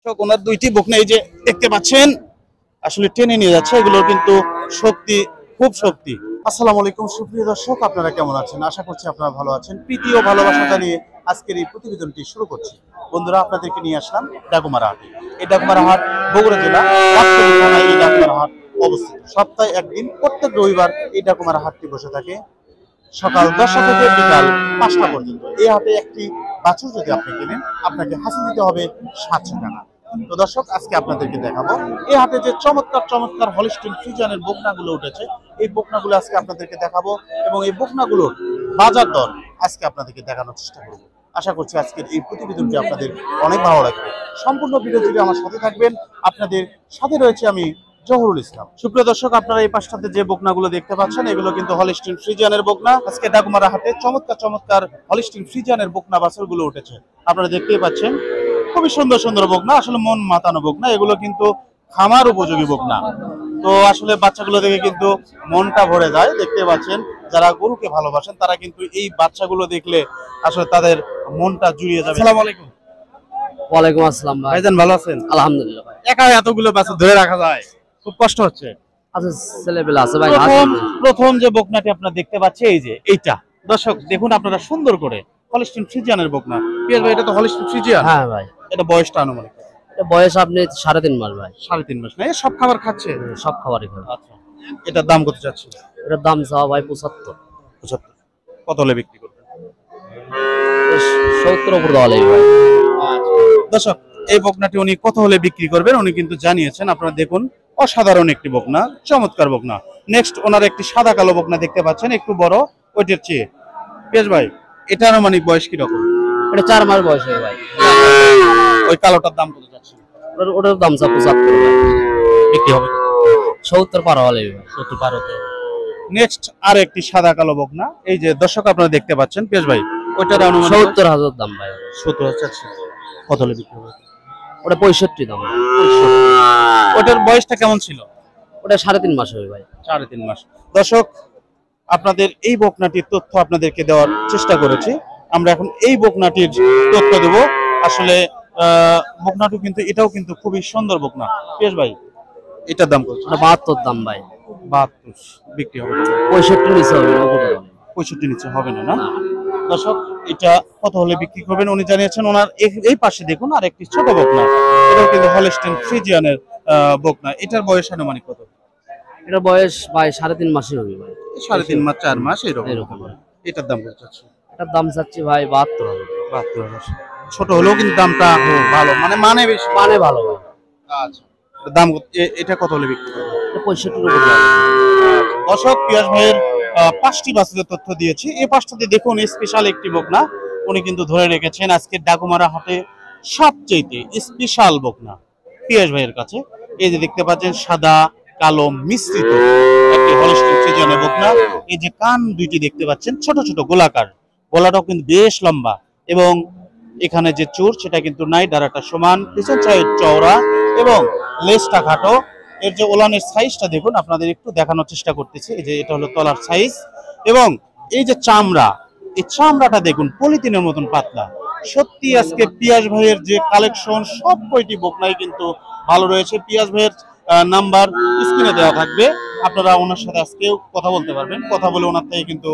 ওনার দুইটি বকনা এই যে দেখতে পাচ্ছেন আসলে টেনে নিয়ে যাচ্ছে, এগুলো কিন্তু শক্তি, খুব শক্তি। আসসালামু আলাইকুম সুপ্রিয় দর্শক, আপনারা কেমন আছেন? আশা করছি আপনারা ভালো আছেন। প্রীতি ও ভালোবাসা জানিয়ে আজকের এই প্রতিবেদনটি শুরু করছি। বন্ধুরা, আপনাদেরকে নিয়ে আসলাম ডাকুমারা হাটে। এই ডাকুমারা হাট বগুড়া জেলা গাবতলী থানায় এই ডাকুমারা হাট অবস্থিত। সপ্তাহে একদিন প্রত্যেক রবিবার এই ডাকুমারা হাটটি বসে থাকে সকাল 10টা থেকে বিকাল 5টা পর্যন্ত। এই হাটে একটি বাছুর যদি আপনি কেনেন, আপনাকে হাসি দিতে হবে 700 টাকা। তো দর্শক, আজকে আপনাদেরকে দেখাবো এই হাটে যে চমৎকার চমৎকার হলিস্টিন ফ্রিজিয়ানের বকনাগুলো উঠেছে। এই বকনাগুলো আজকে আপনাদেরকে দেখাবো এবং এই বকনাগুলোর বাজার দর আজকে আপনাদেরকে দেখানোর চেষ্টা করব। আশা করছি আজকের এই প্রতিবেদনটি আপনাদের অনেক ভালো লাগবে। সম্পূর্ণ ভিডিও জুড়ে আমার সাথে থাকবেন। আপনাদের সাথে রয়েছে আমি জহুরুল ইসলাম। সুপ্রিয় দর্শক, আপনারা এই পাশটাতে যে বকনাগুলো দেখতে পাচ্ছেন, এগুলো কিন্তু হলিস্টিন ফ্রিজিয়ানের বকনা। আজকে ডাকুমারা হাটে চমৎকার চমৎকার হলিস্টিন ফ্রিজিয়ানের বকনা বাছুরগুলো উঠেছে। আপনারা দেখতেই পাচ্ছেন খুবই সুন্দর সুন্দর বকনা, আসলে মন মাতানো বকনা। এগুলো কিন্তু খামার উপযোগী বকনা। তো আসলে বাচ্চাগুলো দেখে কিন্তু মনটা ভরে যায়। দেখতে পাচ্ছেন যারা গরুকে ভালোবাসেন তারা কিন্তু এই বাচ্চাগুলো দেখলে আসলে তাদের মনটা জুড়িয়ে যাবে। আসসালামু আলাইকুম। ওয়ালাইকুম আসসালাম ভাই। ভাইজান ভালো আছেন? আলহামদুলিল্লাহ ভাই। একা এতগুলো বাচ্চা ধরে রাখা যায়, খুব কষ্ট হচ্ছে। আচ্ছা, ছেলেবেলা আছে ভাই। প্রথম যে বকনাটি আপনারা দেখতে পাচ্ছেন এই যে এইটা, দর্শক দেখুন আপনারা সুন্দর করে, হলিস্টিন ফ্রিজিয়ানের বকনা। পিয়াস ভাই, এটা তো হলিস্টিন ফ্রিজিয়ান? হ্যাঁ ভাই। এটা বয়সটা আনুমানিক? এটা বয়স আপনি 3.5 মাস ভাই। 3.5 মাস না? এ সব খাবার খাচ্ছে? সব খাবারই খাবে। আচ্ছা, এটার দাম কত চাচ্ছেন? এটার দাম চাওয়া ভাই 75। 75। কত হলে বিক্রি করবেন? 70 উপর দেওয়া লাগবে ভাই। দর্শক, এই বকনাটি উনি কত হলে বিক্রি করবেন উনি কিন্তু জানিয়েছেন। আপনারা দেখুন, অসাধারণ একটি বকনা, চমৎকার বকনা। নেক্সট ওনার একটি সাদা কালো বকনা দেখতে পাচ্ছেন, একটু বড় ওইটার চেয়ে। পিয়াস ভাই, এটা আনুমানিক বয়স কি রকম? এটা 4 মাস বয়স হয় ভাই। ওই কালোটার দাম কত যাচ্ছে? ওটার দাম 75 ভাই। বিক্রি হবে 70 পার হওয়া লাগবে ভাই। 70 পার হতে। নেক্সট আর একটি সাদা কালো বকনা, এই যে দর্শক আপনারা দেখতে পাচ্ছেন। পিয়াস ভাই, ওইটার আনুমানিক 70,000 দাম ভাই। 70 যাচ্ছে। কত হলে বিক্রি হবে? ওটা 65 দাম ভাই। ওটার বয়সটা কেমন ছিল? ওটা 3.5 মাস হবে ভাই। 3.5 মাস। দর্শক, আপনাদের এই বকনাটির তথ্য আপনাদেরকে দেওয়ার চেষ্টা করেছি। আমরা এখন এই বকনাটির তথ্য দেব। আসলে বকনাটি কিন্তু এটাও কিন্তু খুবই সুন্দর বকনা। পিয়াস ভাই, এটার দাম কত? 72 দাম ভাই। 72 বিক্রি হবে? 65 নিচে হবে না। 65 নিচে হবে না? না দর্শক, এটা কত হলে বিক্রি করবেন উনি জানিয়েছেন। ওনার এই পাশে দেখুন আর একটি ছোট বকনা, এটাও কিন্তু হলিস্টিন ফ্রিজিয়ানের বকনা। এটার বয়স আনুমানিক কত? এটার বয়স ভাই 3.5 মাসই হবে ভাই। 3.5 মাস 4 মাস এরকম। এটার দাম কত চাচ্ছেন? এটার দাম চাচ্ছি ভাই 72,000। 72,000। ছোট হলেও কিন্তু দামটা ভালো, মানে বেশি, মানে ভালো ভাই। আচ্ছা, দাম এটা কত হলে বিক্রি করবেন? 65 উপর যাবে। দর্শক, পিয়াস ভাইয়ের 5টি বাছুরের তথ্য দিয়েছি। এই পাশটাতে দেখুন স্পেশাল একটি বকনা উনি কিন্তু ধরে রেখেছেন আজকে ডাকুমারা হাটে সবচেয়ে স্পেশাল বকনা পিয়াস ভাইয়ের কাছে। এই যে দেখতে পাচ্ছেন সাদা কালো মিশ্রিত একটি হলিস্টিন ফ্রিজিয়ানের বকনা। এই যে কান দুইটি দেখতে পাচ্ছেন ছোট ছোট গোলাকার, গলাটাও কিন্তু বেশ লম্বা এবং এখানে যে চুর সেটা কিন্তু নাই, ডারাটা সমান, পিছন সাইড চওড়া এবং লেজটা খাটো। এর যে ওলানের সাইজটা দেখুন, আপনাদের একটু দেখানোর চেষ্টা করতেছি। এই যে এটা হলো তলার সাইজ এবং এই যে চামড়া, এই চামড়াটা দেখুন পলিথিনের মতন পাতলা। সত্যি আজকে পিয়াস ভাইয়ের যে কালেকশন, সব কয়টি বকনাই কিন্তু ভালো রয়েছে। পিয়াস ভাইয়ের নাম্বার স্ক্রিনে দেওয়া থাকবে, আপনারা ওনার সাথে আজকে কথা বলতে পারবেন। কথা বলে ওনার থেকে কিন্তু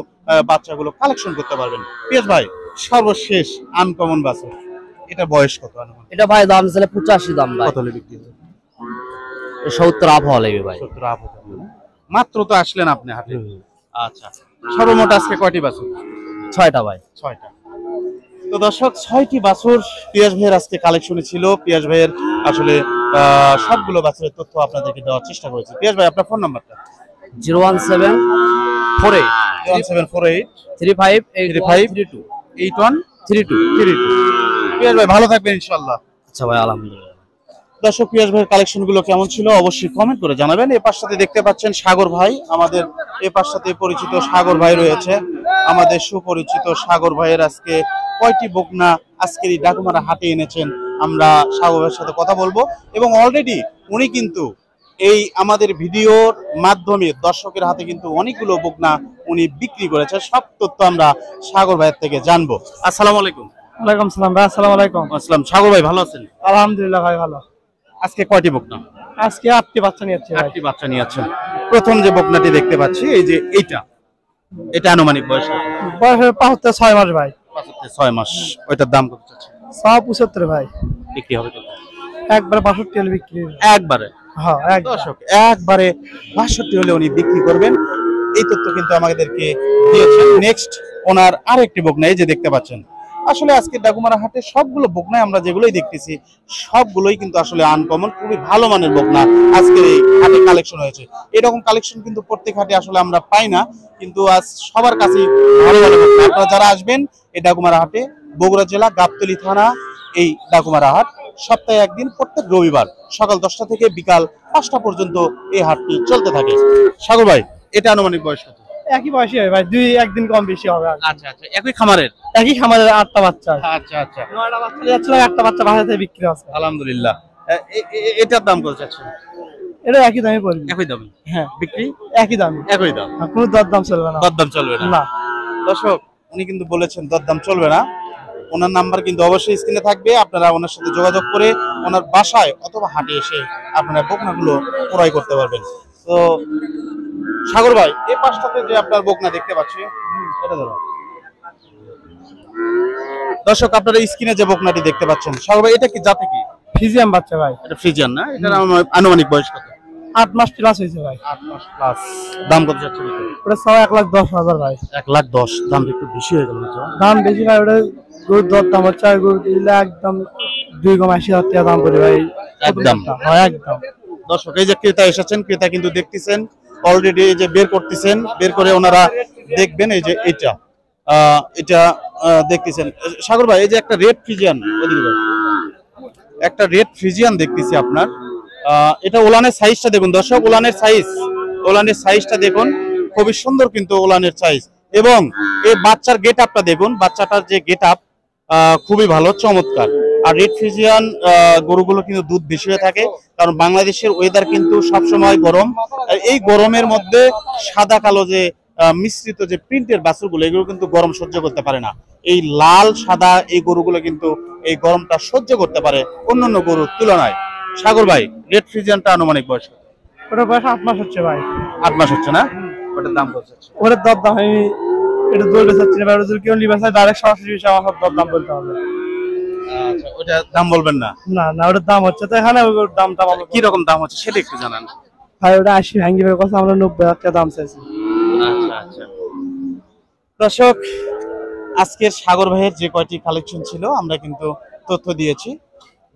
বাচ্চাগুলো কালেকশন করতে পারবেন। পিয়াস ভাই, সর্বশেষ আনকমন বাছুর, এটা বয়স কত? এটা ভাই দাম ছিল 85 দাম ভাই। কত হলে বিক্রি হবে? 70 আপ হওয়া লাগবে ভাই। 70 আপ হতে হবে। মাত্র তো আসলেন আপনি হাটে। আচ্ছা, সর্বমোট আজকে কয়টি বাছুর? 6টা ভাই। 6টা। তো দর্শক, 6টি বাছুর পিয়াস ভাইয়ের আজকে কালেকশনে ছিল। পিয়াস ভাইয়ের আসলে সবগুলো বাছুরের তথ্য আপনাদেরকে দেওয়ার চেষ্টা করেছি। পিয়াস ভাই, আপনার ফোন নাম্বারটা? 01748 01748 358132 8132। পিয়াস ভাই, ভালো থাকবেন ইনশাআল্লাহ। আচ্ছা ভাই, আলহামদুলিল্লাহ। দর্শক, পিয়াস ভাইয়ের কালেকশন গুলো কেমন ছিল অবশ্যই কমেন্ট করে জানাবেন। এই পাশটাতে দেখতে পাচ্ছেন সাগর ভাই, আমাদের এই পাশটাতে পরিচিত সাগর ভাই রয়েছে। আমাদের সুপরিচিত সাগর ভাইয়ের আজকে কয়টি বকনা আজকের এই ডাকুমারা হাটে এনেছেন, আমরা সাগর ভাইয়ের সাথে কথা বলবো। এবং অলরেডি উনি কিন্তু এই আমাদের ভিডিওর মাধ্যমে দর্শকের হাতে কিন্তু অনেকগুলো বকনা উনি বিক্রি করেছে। সব তথ্য আমরা সাগর ভাইয়ের থেকে জানবো। আসসালামু আলাইকুম। ওয়ালাইকুম সালাম ভাই, আসসালামু আলাইকুম। আসসালাম। সাগর ভাই ভালো আছেন? আলহামদুলিল্লাহ ভাই ভালো। আজকে কয়টি বকনা? আজকে 8টি বাচ্চা নিয়েছি ভাই। 8টি বাচ্চা নিয়ে আছেন। প্রথম যে বকনাটি দেখতে পাচ্ছি এই যে এটা আনুমানিক বয়স বয়স 6 মাস ভাই। 6 মাস। ওইটার দাম কত চাচ্ছেন? 75 ভাই। বিক্রি হবে কত? একবার 62 হলে বিক্রি হবে। একবারে? হ্যাঁ একবার। দর্শক একবারে 62 হলে উনি বিক্রি করবেন, এই তথ্য কিন্তু আমাদেরকে দিয়েছেন। নেক্সট ওনার আরেকটি বকনা এই যে দেখতে পাচ্ছেন। আসলে আজকে ডাকুমারা হাটে সবগুলো বকনায় আমরা যেগুলোই দেখতেছি সবগুলোই কিন্তু আসলে আনকমন, খুবই ভালো মানের বকনা আজকে এই হাটে কালেকশন হয়েছে। এরকম কালেকশন কিন্তু প্রত্যেক হাটে আসলে আমরা পাই না, কিন্তু আজ সবার কাছেই ভালো ভালো বকনা। আপনারা যারা আসবেন এই ডাকুমারা হাটে, বগুড়া জেলা গাবতলী থানা এই ডাকুমারা হাট, সপ্তাহে একদিন প্রত্যেক রবিবার সকাল 10টা থেকে বিকাল 5টা পর্যন্ত এই হাটটি চলতে থাকে। সাগর ভাই, এটা আনুমানিক বয়স কত? একই বয়সী হবে ভাই, একদিন কম বেশি হবে। আচ্ছা আচ্ছা, একই খামারের? একই খামারের 8টা বাচ্চা। আচ্ছা আচ্ছা, 9টা বাচ্চা যাচ্ছিল, একটা বাচ্চা বাসা থেকে বিক্রি আছে। আলহামদুলিল্লাহ। এটার দাম কত চাচ্ছেন? এটা একই দামে পড়বে। একই দাম? হ্যাঁ বিক্রি একই দাম। একই দাম? কোনো দরদাম চলবে না। দরদাম চলবে না? না। দর্শক উনি কিন্তু বলেছেন দরদাম চলবে না। ওনার নাম্বার কিন্তু অবশ্যই স্ক্রিনে থাকবে, আপনারা ওনার সাথে যোগাযোগ করে ওনার বাসায় অথবা হাটে এসে আপনারা বকনাগুলো ক্রয় করতে পারবেন। তো সাগর ভাই, এই পাশটাতে যে আপনার বকনা দেখতে পাচ্ছি, এটা ধরো। দর্শক আপনারা স্ক্রিনে যে বকনাটি দেখতে পাচ্ছেন, সাগর ভাই এটা কি জাতে কি? ফিজিয়াম বাচ্চা ভাই। এটা ফ্রিজিয়ান না? এটার আনুমানিক বয়স কত? 8 মাস প্লাস হয়েছে ভাই। 8 মাস প্লাস। দাম কত যাচ্ছে? ওটা 1,10,000 ভাই। 1,10,000। দাম একটু বেশি হয়ে গেল না? দাম বেশি ভাই, ওটা গরুর দরদাম হচ্ছে, আর গরু দিলে একদম 2,80,000 টাকা দাম পড়ে ভাই। একদম? হ্যাঁ একদম। দর্শক এই যে ক্রেতা এসেছেন, ক্রেতা কিন্তু দেখতেছেন অলরেডি, এই যে বের করতেছেন, বের করে ওনারা দেখবেন। এই যে এটা দেখতেছেন সাগর ভাই, এই যে একটা রেড ফ্রিজিয়ান, একটা রেড ফ্রিজিয়ান দেখতেছি আপনার। এটা ওলানের সাইজটা দেখুন দর্শক, ওলানের সাইজটা দেখুন, খুবই সুন্দর কিন্তু ওলানের সাইজ। এবং এই বাচ্চার গেট আপটা দেখুন, বাচ্চাটার যে গেট আপ খুবই ভালো, চমৎকার। আর রেড ফ্রিজিয়ান গরুগুলো কিন্তু দুধ বেশি হয়ে থাকে, কারণ বাংলাদেশের ওয়েদার কিন্তু সবসময় গরম। আর এই গরমের মধ্যে সাদা কালো যে মিশ্রিত যে প্রিন্টের বাছুরগুলো, এগুলো কিন্তু গরম সহ্য করতে পারে না। এই লাল সাদা এই গরুগুলো কিন্তু এই গরমটা সহ্য করতে পারে অন্যান্য গরুর তুলনায়। সাগর ভাই, রেড ফ্রিজিয়ানটা আনুমানিক বয়স? ওটা বয়স 8 মাস হচ্ছে ভাই। 8 মাস হচ্ছে না? ওটার দাম কত হচ্ছে? ওটার দরদাম আমি এটা দৌড়ে যাচ্ছি না ভাই, ওটা যদি কেউ নিবে চায় ডাইরেক্ট সরাসরি এসে আমার দরদাম বলতে হবে। আচ্ছা, ওটা দাম বলবেন না? না না, ওটার দাম হচ্ছে তো এখানে, ওর দামটা বলবো। কি রকম দাম হচ্ছে সেটা একটু জানান ভাই ওটা 80 ভাঙ্গি ভাই, কথা আমরা 90,000 টাকা দাম চাইছি। আচ্ছা আচ্ছা। দর্শক আজকের সাগর ভাইয়ের যে কয়টি কালেকশন ছিল আমরা কিন্তু তথ্য দিয়েছি।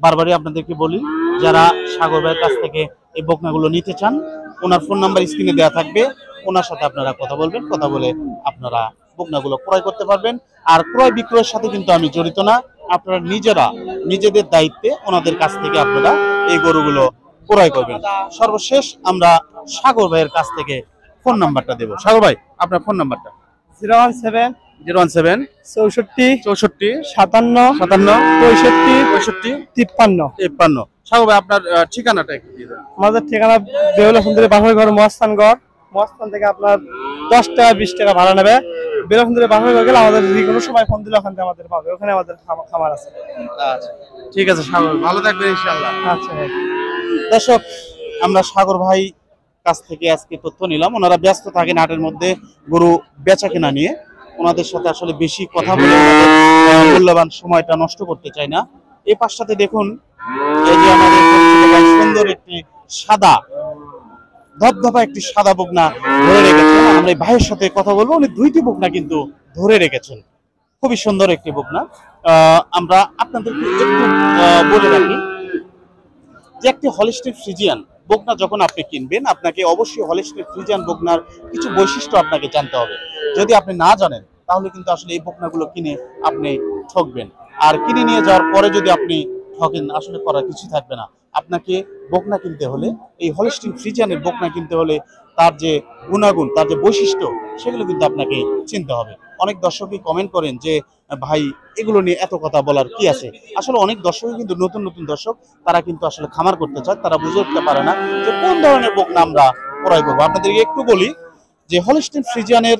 বারবারই আপনাদেরকে বলি, যারা সাগর ভাইয়ের কাছ থেকে এই বকনাগুলো নিতে চান, ওনার ফোন নাম্বার স্ক্রিনে দেওয়া থাকবে, ওনার সাথে আপনারা কথা বলবেন, কথা বলে আপনারা বকনাগুলো ক্রয় করতে পারবেন। আর ক্রয় বিক্রয়ের সাথে কিন্তু আমি জড়িত না, আপনারা নিজেদের দায়িত্বে ওনাদের কাছ থেকে আপনারা এই গরুগুলো ক্রয় করবেন। সর্বশেষ আমরা সাগর ভাইয়ের কাছ থেকে ফোন নাম্বারটা দেবো। সাগর ভাই, আপনার ফোন নাম্বারটা? 017 017 64 64 57 57 65 53 53। সাগর ভাই, আপনার ঠিকানাটা একটু দিয়ে দেন। আমাদের ঠিকানা বেহুলা সুন্দরী বাসার ঘর, মহাস্থানগড়। মহাস্থান থেকে আপনার 10 টাকা 20 টাকা ভাড়া নেবে। বেহুলা সুন্দরী বাসার ঘর গেলে আমাদের যে কোনো সময় ফোন দিলে ওখান থেকে আমাদের পাবে, ওখানে আমাদের খামার আছে। আচ্ছা ঠিক আছে সাগর, ভালো থাকবেন ইনশাআল্লাহ। আচ্ছা ভাই। দর্শক আমরা সাগর ভাই কাছ থেকে আজকে তথ্য নিলাম। ওনারা ব্যস্ত থাকেন হাটের মধ্যে গরু বেচা কেনা নিয়ে, ওনাদের সাথে আসলে বেশি কথা বলে মূল্যবান সময়টা নষ্ট করতে চাই না। এই পাশটাতে দেখুন, এই যে আমাদের সুন্দর একটি সাদা ধবধবা একটি সাদা বকনা ধরে রেখেছেন। আমরা এই ভাইয়ের সাথে কথা বলবো, উনি 2টি বকনা কিন্তু ধরে রেখেছেন, খুবই সুন্দর একটি বকনা। আমরা আপনাদেরকে একটু বলে রাখি যে একটি হলিস্টিন ফ্রিজিয়ান বকনা যখন আপনি কিনবেন, আপনাকে অবশ্যই হলিস্টিন ফ্রিজিয়ান বকনার কিছু বৈশিষ্ট্য আপনাকে জানতে হবে। যদি আপনি না জানেন তাহলে কিন্তু আসলে এই বকনাগুলো কিনে আপনি ঠকবেন। আর কিনে নিয়ে যাওয়ার পরে যদি আপনি ঠকেন, আসলে করার কিছু থাকবে না। আপনাকে বকনা কিনতে হলে, এই হলিস্টিন ফ্রিজিয়ানের বকনা কিনতে হলে তার যে গুণাগুণ, তার যে বৈশিষ্ট্য, সেগুলো কিন্তু আপনাকে চিনতে হবে। অনেক দর্শকই কমেন্ট করেন যে ভাই এগুলো নিয়ে এত কথা বলার কি আছে। আসলে অনেক দর্শকই কিন্তু নতুন দর্শক, তারা কিন্তু আসলে খামার করতে চায়, তারা বুঝে উঠতে পারে না যে কোন ধরনের বকনা আমরা ক্রয় করবো। আপনাদেরকে একটু বলি যে হলিস্টিন ফ্রিজিয়ানের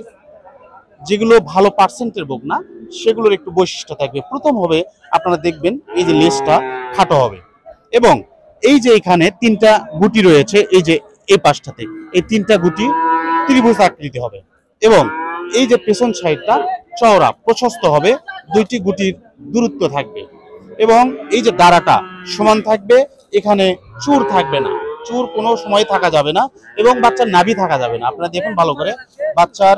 যেগুলো ভালো পার্সেন্টের বকনা সেগুলোর একটু বৈশিষ্ট্য থাকবে। প্রথম হবে আপনারা দেখবেন এই যে লেজটা খাটো হবে, এবং এই যে এখানে তিনটা গুটি রয়েছে, এই যে এই পাশটাতে এই তিনটা গুটি ত্রিভুজ আকৃতি হবে, এবং এই যে পেছন সাইডটা চওড়া প্রশস্ত হবে, দুইটি গুটির দূরত্ব থাকবে, এবং এই যে দাঁড়াটা সমান থাকবে, এখানে চুর থাকবে না, চুর কোনো সময় থাকা যাবে না, এবং বাচ্চার নাভি থাকা যাবে না। আপনারা দেখুন ভালো করে, বাচ্চার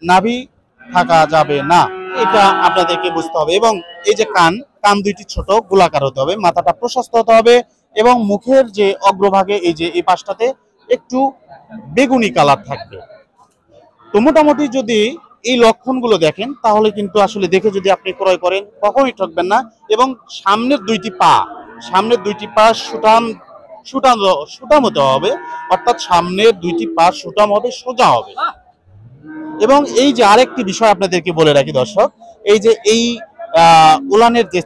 নাভি থাকা যাবে না, এটা আপনাদেরকে বুঝতে হবে। এবং এই যে কান, কান দুইটি ছোট গোলাকার হতে হবে, মাথাটা প্রশস্ত হতে হবে, এবং মুখের যে অগ্রভাগে এই যে এই পাশটাতে একটু বেগুনি কালার থাকবে। তো মোটামুটি যদি এই লক্ষণগুলো দেখেন তাহলে কিন্তু আসলে দেখে যদি আপনি ক্রয় করেন কখনোই ঠকবেন না। এবং সামনের দুইটি পা সুটাম হতে হবে, অর্থাৎ সামনের দুইটি পা সুটাম হবে, সোজা হবে। এবং এই যে আরেকটি বিষয় আপনাদেরকে বলে রাখি দর্শক, এই যে এই উলানের যে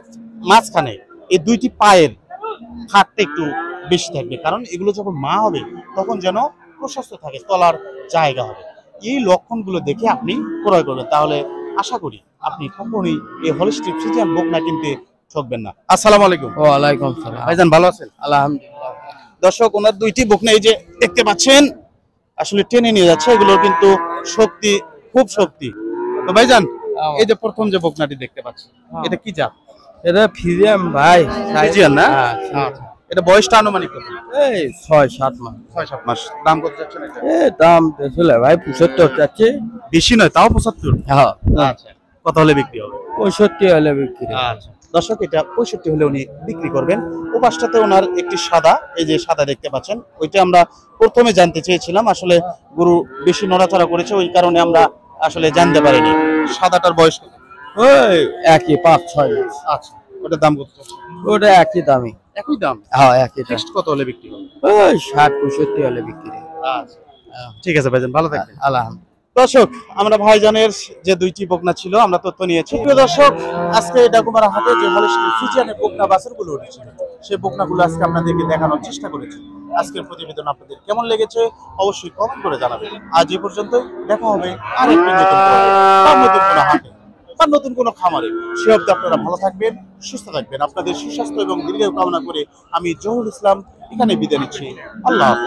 মাঝখানে এই দুইটি পায়ের ফাঁকটা একটু বেশি থাকবে, কারণ এগুলো যখন মা হবে তখন যেন প্রশস্ত থাকে, তলার জায়গা হবে। এই লক্ষণগুলো দেখে আপনি ক্রয় করবেন, তাহলে আশা করি আপনি কখনোই এই হলিস্টিক ফ্রিজিয়ান বকনা কিনতে ঠকবেন না। আসসালামু আলাইকুম। ওয়ালাইকুম সালাম। ভাইজান ভালো আছেন? আলহামদুলিল্লাহ। দর্শক, ওনার দুইটি বকনা এই যে দেখতে পাচ্ছেন আসলে টেনে নিয়ে যাচ্ছে, এগুলোর কিন্তু শক্তি খুব শক্তি। তো ভাইজান, এই যে প্রথম যে বকনাটি দেখতে পাচ্ছেন, এটা কি জাত? এটা ফিজিয়াম ভাই, ফ্রিজিয়ান না? হ্যাঁ, আচ্ছা। এটা বয়সটা আনুমানিক কত? এই 6-7 মাস। 6-7 মাস। দাম কত যাচ্ছেন এটা? দাম আসলে ভাই 75 চাচ্ছে। বেশি নয়, তাও 75। হ্যাঁ, আচ্ছা, কত হলে বিক্রি হবে? 65 হলে বিক্রি। আচ্ছা দর্শক, এটা 65 হলে উনি বিক্রি করবেন। ও পাশটাতে ওনার একটি সাদা, এই যে সাদা দেখতে পাচ্ছেন, ওইটা আমরা প্রথমে জানতে চেয়েছিলাম, আসলে গরু বেশি নড়াচড়া করেছে ওই কারণে আমরা আসলে জানতে পারিনি। সাদাটার বয়স কত? ওই একই 5-6 মাস। আচ্ছা, ওটার দাম কত? ওটা একই দামই। একই দাম? হ্যাঁ, একই দাম। ফিক্সড কত হলে বিক্রি হবে? ওই 60-65 হলে বিক্রি। আচ্ছা ঠিক আছে ভাইজান, ভালো থাকবেন। আলহামদুলিল্লাহ। দর্শক, আমরা ভাইজানের যে দুইটি বকনা ছিল আমরা তথ্য নিয়েছি। প্রিয় দর্শক, আজকে ডাকুমারা হাটে যে হলিস্টিক ফ্রিজিয়ানের বকনা বাছুরগুলো উঠেছিল সেই বকনাগুলো আজকে আপনাদেরকে দেখানোর চেষ্টা করেছি। আজকের প্রতিবেদন আপনাদের কেমন লেগেছে অবশ্যই কমেন্ট করে জানাবেন। আজ এই পর্যন্তই, দেখা হবে আরেকটি নতুন পর্বে, বা নতুন কোনো হাটে বা নতুন কোনো খামারে। সে অবধি আপনারা ভালো থাকবেন, সুস্থ থাকবেন। আপনাদের সুস্বাস্থ্য এবং দীর্ঘায়ু কামনা করে আমি জহুরুল ইসলাম এখানে বিদায় নিচ্ছি। আল্লাহ হাফেজ।